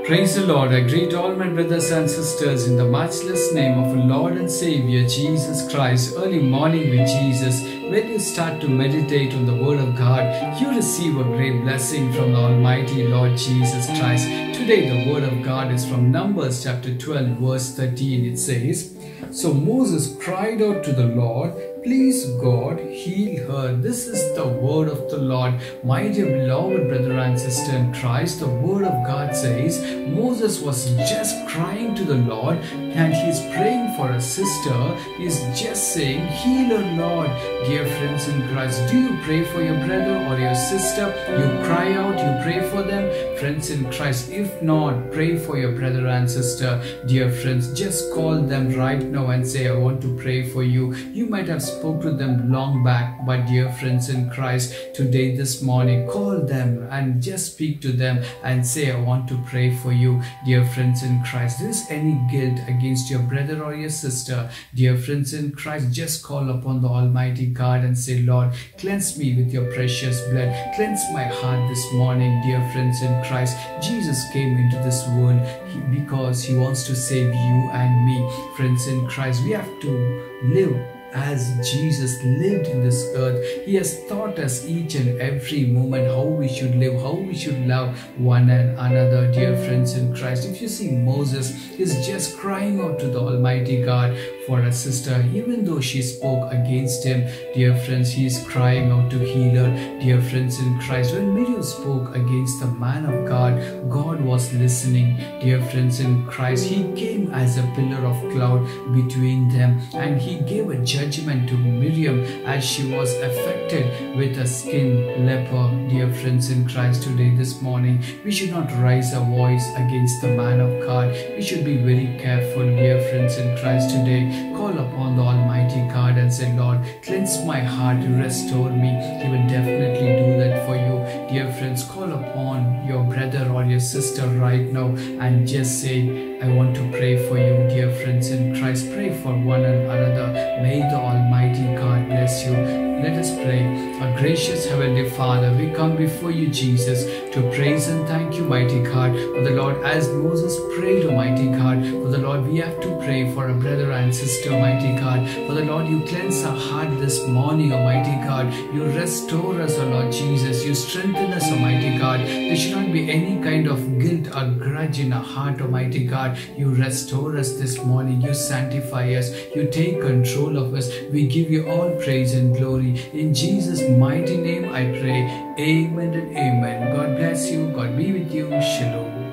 Praise the Lord. I greet all my brothers and sisters in the matchless name of our Lord and Savior Jesus Christ. Early morning with Jesus. When you start to meditate on the Word of God, you receive a great blessing from the Almighty Lord Jesus Christ. Today the Word of God is from Numbers chapter 12 verse 13. It says, "So Moses cried out to the Lord, 'Please God, heal her.'" This is the word of the Lord. My dear beloved brother and sister in Christ, the word of God says Moses was just crying to the Lord and he's praying for a sister. He's just saying, "Heal her, Lord." Dear friends in Christ, do you pray for your brother or your sister? You cry out, you pray for them? Friends in Christ, if not, pray for your brother and sister. Dear friends, just call them right now and say, "I want to pray for you." You might have spoke to them long back, but dear friends in Christ, today, this morning, call them and just speak to them and say, "I want to pray for you." Dear friends in Christ, there is any guilt against your brother or your sister, dear friends in Christ, just call upon the Almighty God and say, "Lord, cleanse me with your precious blood. Cleanse my heart this morning." Dear friends in Christ, Jesus came into this world because he wants to save you and me. Friends in Christ, we have to live as Jesus lived in this earth. He has taught us each and every moment how we should live, how we should love one and another. Dear friends in Christ, if you see Moses is just crying out to the Almighty God for a sister, even though she spoke against him. Dear friends, he is crying out to heal her. Dear friends in Christ, when Miriam spoke against the man of God, God was listening. Dear friends in Christ, he came as a pillar of cloud between them and he gave a judgment to Miriam as she was affected with a skin leper. Dear friends in Christ, today, this morning, we should not raise a voice against the man of God. We should be very careful, dear friends in Christ, today. Call upon the Almighty God and say, "Lord, cleanse my heart, restore me." He will definitely do that for you. Dear friends, call upon your brother or your sister right now and just say, "I want to pray for you." Dear friends in Christ, pray for one another. May the Almighty God bless you. Let us pray. Our gracious Heavenly Father, we come before you, Jesus, to praise and thank you, mighty God. For the Lord, as Moses prayed, Almighty God, for the Lord, we have to pray for a brother and sister, mighty God. For the Lord, you cleanse our heart this morning, Almighty God. You restore us, O Lord Jesus. You strengthen us, Almighty God. There should not be any kind of guilt or grudge in our heart, Almighty God. You restore us this morning. You sanctify us. You take control of us. We give you all praise and glory. In Jesus' mighty name I pray. Amen and amen. God bless you. God be with you. Shalom.